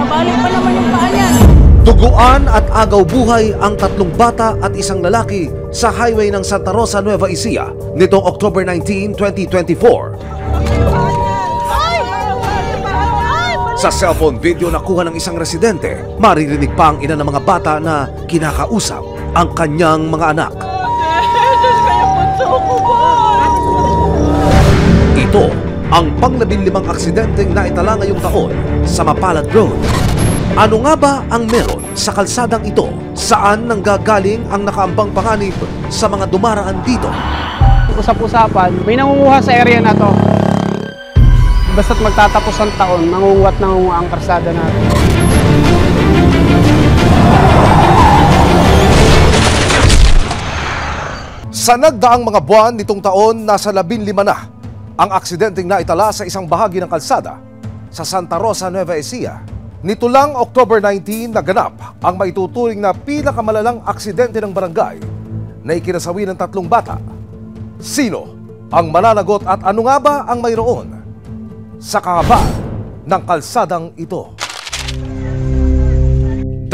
Mabalik pa naman yung paa niya. Duguan at agaw buhay ang 3 bata at 1 lalaki sa highway ng Santa Rosa, Nueva Ecija nitong October 19, 2024. Sa cellphone video na kuha ng isang residente, maririnig pa ang ina ng mga bata na kinakausap ang kanyang mga anak. Ito ang pang-15 aksidenteng naitala ngayong taon sa Mapalad Road. Ano nga ba ang meron sa kalsadang ito? Saan nanggagaling ang nakaambang panganib sa mga dumaraan dito? Usap-usapan, may nangunguha sa area na to. Basta't magtatapos ang taon, nangunguha ang kalsada natin. Sa nagdaang mga buwan nitong taon, nasa 15 na ang aksidenteng naitala sa isang bahagi ng kalsada sa Santa Rosa, Nueva Ecija. Nito lang October 19 naganap ang maituturing na pinakamalalang aksidente ng barangay na ikinasawi ng 3 bata. Sino ang mananagot at ano nga ba ang mayroon sa kahabaan ng kalsadang ito?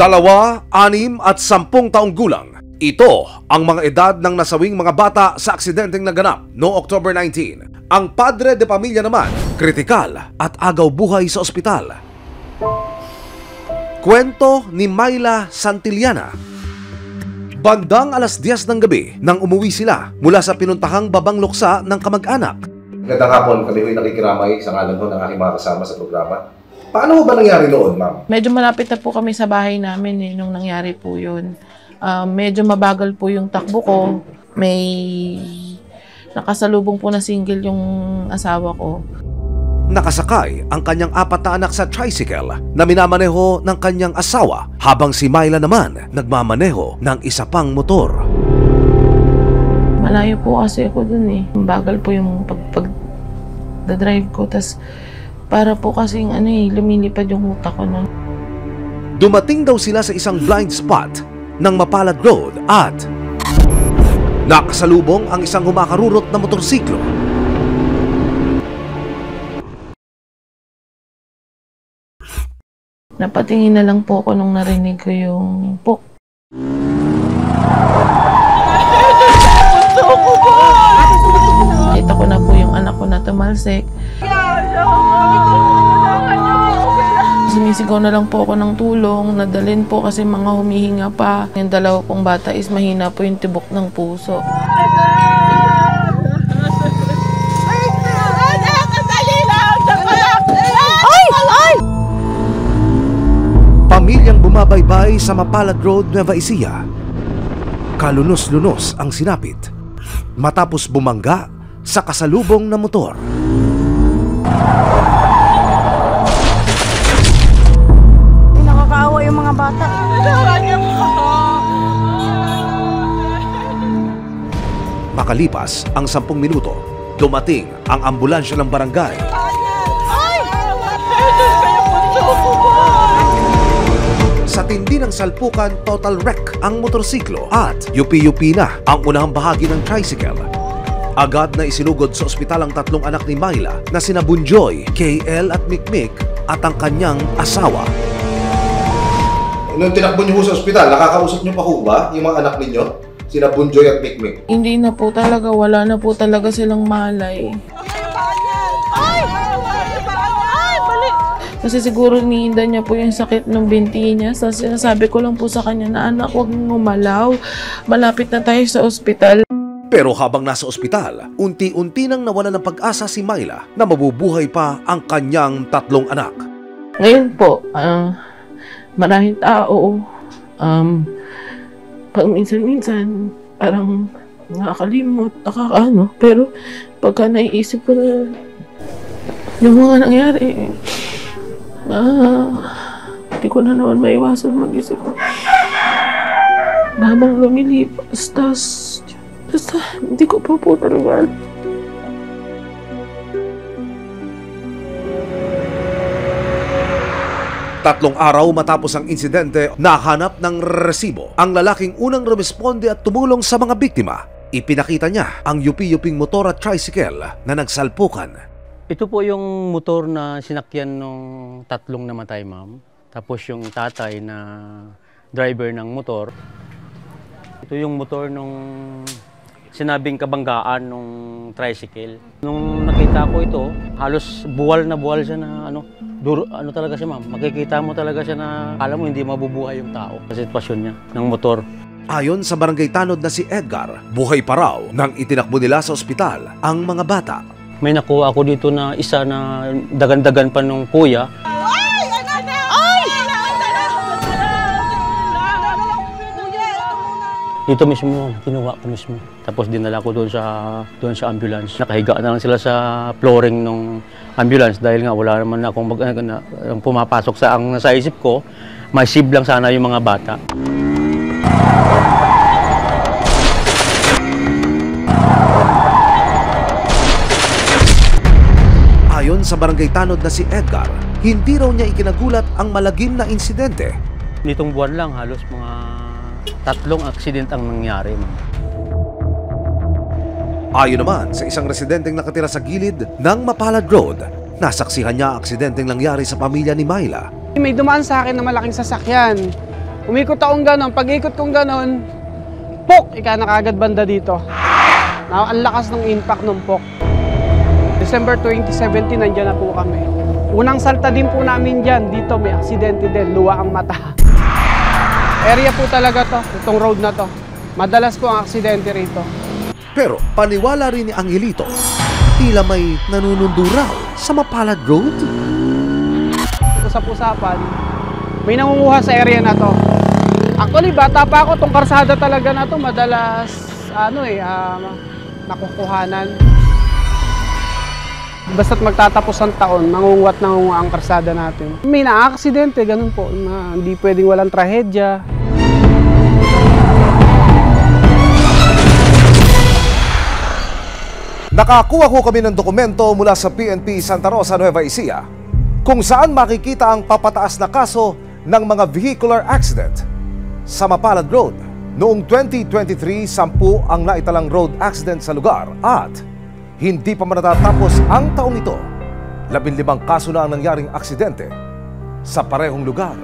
2, 6 at 10 taong gulang. Ito ang mga edad ng nasawing mga bata sa aksidenteng naganap noong October 19. Ang padre de pamilya naman, kritikal at agaw buhay sa ospital. Kwento ni Myla Santillana. Bandang alas 10 ng gabi nang umuwi sila mula sa pinuntahang Babang Luksa ng kamag-anak. Magandang hapon, kami ho'y nakikiramay sa ngalan ho ng aking mga kasama sa programa. Paano ho ba nangyari noon, ma'am? Medyo malapit na po kami sa bahay namin nung nangyari po yun. Medyo mabagal po yung takbo ko. May nakasalubong po na single yung asawa ko. Nakasakay ang kanyang 4 na anak sa tricycle na minamaneho ng kanyang asawa habang si Myla naman nagmamaneho ng isa pang motor. Malayo po kasi ako dun eh. Bagal po yung pag-drive ko. Tas para po kasing lumilipad yung utak ko nun. Dumating daw sila sa isang blind spot ng Mapalad Road at nakasalubong ang isang humakarurot na motorsiklo. Napatingin na lang po ako nung narinig ko yung pok. Kita ko na po yung anak ko na tumalsik. Sumisigaw na lang po ako ng tulong, nadalhin po kasi mga humihinga pa. Yung 2 pong bata is mahina po yung tibok ng puso. Pamilyang bumabaybay sa Mapalad Road, Nueva Ecija. Kalunos-lunos ang sinapit matapos bumangga sa kasalubong na motor. Nakakaawa yung mga bata. Makalipas ang 10 minuto, dumating ang ambulansya ng barangay. Sa tindi ng salpukan, total wreck ang motorsiklo at yupi-yupi na ang unahang bahagi ng tricycle. Agad na isinugod sa ospital ang 3 anak ni Myla na sina Bunjoy, KL at Mikmik at ang kanyang asawa. Nung tinakbo niyo ho sa ospital, nakakausap niyo pa ho ba yung mga anak ninyo? Sina Bunjoy at Mikmik? Hindi na po talaga, wala na po talaga silang malay. Kasi siguro niinda niya po yung sakit ng binti niya. So sinasabi ko lang po sa kanya na anak, huwag mong umalaw. Malapit na tayo sa ospital. Pero habang nasa ospital, unti-unti nang nawala ng pag-asa si Myla na mabubuhay pa ang kanyang 3 anak. Ngayon po, maraming tao, pag minsan-minsan, parang nakakalimot, nakakaano. Pero pagka naiisip ko na yung mga nangyari, hindi ko na naman maiwasan mag-isip. Habang lumilipas, basta hindi ko pa po talaga. 3 araw matapos ang insidente, nahanap ng resibo ang lalaking unang rumisponde at tumulong sa mga biktima. Ipinakita niya ang yupi-yuping motor at tricycle na nagsalpukan. Ito po yung motor na sinakyan nung 3 namatay, ma'am. Tapos yung tatay na driver ng motor. Ito yung motor nung sinabing kabanggaan nung tricycle. Nung nakita ko ito, halos buwal siya na ano talaga siya, ma'am. Makikita mo talaga siya na alam mo hindi mabubuhay yung tao sa sitwasyon niya ng motor. Ayon sa barangay tanod na si Edgar, buhay pa raw nang itinakbo nila sa ospital ang mga bata. May nakuha ako dito na isa na dagan-dagan pa nung kuya. Dito mismo, kinuha ko mismo. Tapos dinala ko doon sa ambulance. Nakahiga na lang sila sa flooring ng ambulance dahil nga wala naman akong pumapasok sa ang nasa isip ko, may save lang sana yung mga bata. Ayon sa barangay tanod na si Edgar, hindi raw niya ikinagulat ang malagim na insidente. Nitong buwan lang halos mga 3 aksident ang nangyari. Ayon naman sa isang residenteng nakatira sa gilid ng Mapalad Road, nasaksihan niya aksidenteng nangyari sa pamilya ni Myla. May dumaan sa akin na malaking sasakyan. Umikot akong ganon, pag-ikot kong ganon, pok! Ika na kagad banda dito. Ang lakas ng impact ng pok. December 2017, nandyan na po kami. Unang salta din po namin dyan, dito may aksidente din, luwa ang mata. Area po talaga to, itong road na to. Madalas po ang aksidente rito. Pero paniwala rin ni Angelito, tila may nanunundo raw sa Mapalad Road. Usap-usapan, may nangunguha sa area na to. Actually, bata pa ako, tong karsada talaga na to, madalas, nakukuhanan. Basta't magtatapos ang taon, nangunguwat ang karsada natin. May na-aksidente, ganun po, na hindi pwedeng walang trahedya. Nakakuha ko kami ng dokumento mula sa PNP Santa Rosa, Nueva Ecija, kung saan makikita ang papataas na kaso ng mga vehicular accident sa Mapalad Road. Noong 2023, 10 ang naitalang road accident sa lugar at hindi pa man natatapos ang taong ito. 15 kaso na ang nangyaring aksidente sa parehong lugar.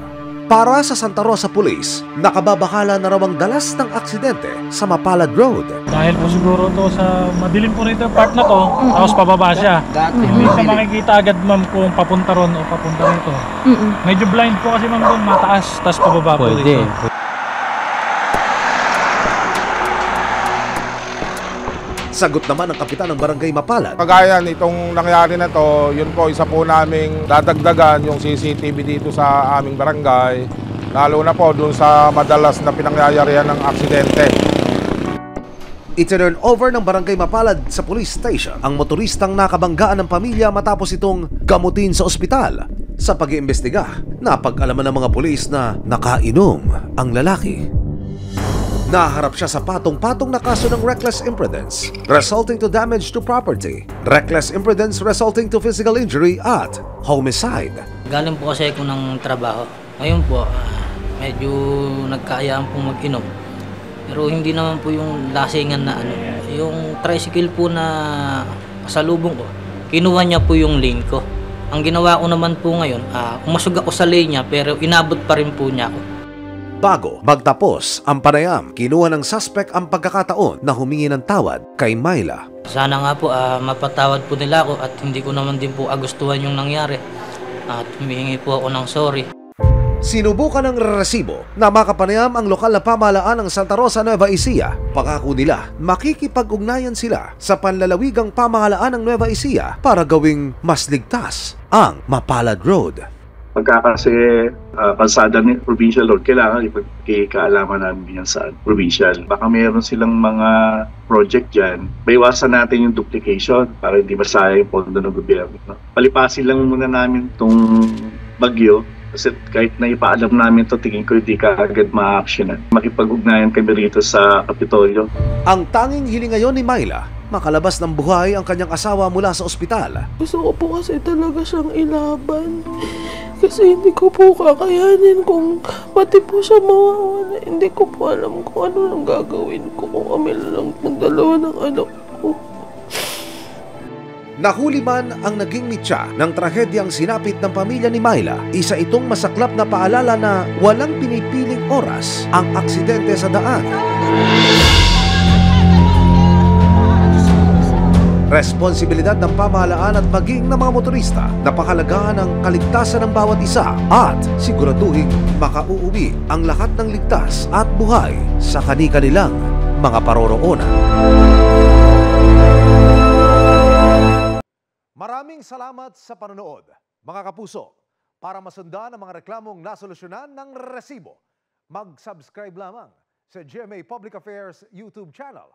Para sa Santa Rosa Police, nakababakala na raw ang dalas ng aksidente sa Mapalad Road. Dahil po siguro to sa madilim po rito part na to, tapos pababa siya. Hindi siya makikita agad, ma'am, kung papunta ron o papunta rito. Medyo blind po kasi, ma'am, doon mataas, tapos pababa po rito. Sagot naman ng kapitan ng Barangay Mapalad. Kagaya nitong nangyari na to, yun po isa po naming dadagdagan yung CCTV dito sa aming barangay. Lalo na po dun sa madalas na pinangyayarihan ng aksidente. Itinurn over ng Barangay Mapalad sa police station ang motoristang nakabanggaan ng pamilya matapos itong gamutin sa ospital. Sa pag-iimbestiga, napag-alaman ng mga pulis na nakainom ang lalaki. Naharap siya sa patong-patong na kaso ng reckless imprudence resulting to damage to property, reckless imprudence resulting to physical injury at homicide. Galing po kasi ako ng trabaho. Ngayon po, medyo nagkaayaan pong mag-inom. Pero hindi naman po yung lasingan na yung tricycle po na pasalubong ko, kinuha niya po yung lane ko. Ang ginawa ko naman po ngayon, umasog ako sa lane niya pero inabot pa rin po niya ako. Bago magtapos ang panayam, kinuha ng suspect ang pagkakataon na humingi ng tawad kay Myla. Sana nga po mapatawad po nila ako at hindi ko naman din po agustuhan yung nangyari. At humihingi po ako ng sorry. Sinubukan ng resibo na makapanayam ang lokal na pamahalaan ng Santa Rosa, Nueva Ecija. Pangako nila, makikipag-ugnayan sila sa panlalawigang pamahalaan ng Nueva Ecija para gawing mas ligtas ang Mapalad Road. Pagka kasi kalsada ni provincial road, kailangan ipagkikaalaman namin yan sa provincial. Baka mayroon silang mga project dyan, baiwasan natin yung duplication para hindi masaya yung pondo ng gobyerno. Palipasin lang muna namin itong bagyo kasi kahit na ipaalam namin ito, tingin ko hindi ka agad ma-actionan. Makipag-ugnayan kami rito sa Kapitolyo. Ang tanging hiling ngayon ni Myla, makalabas ng buhay ang kanyang asawa mula sa ospital. Gusto ko po kasi talaga siyang ilaban. Kasi hindi ko po kakayanin kung pati po siya mawawala. Hindi ko po alam kung ano lang gagawin ko kung kami lang ng dalawa ng anak ko. Nahuli man ang naging mitya ng trahedyang sinapit ng pamilya ni Myla, isa itong masaklap na paalala na walang pinipiling oras ang aksidente sa daan. Responsibilidad ng pamahalaan at maging ng mga motorista na pahalagahan ang kaligtasan ng bawat isa at siguraduhin makauuwi ang lahat ng ligtas at buhay sa kani-kanilang mga paroroonan. Maraming salamat sa panonood, mga kapuso. Para masundan ang mga reklamong nasolusyonan ng resibo, mag-subscribe lamang sa GMA Public Affairs YouTube channel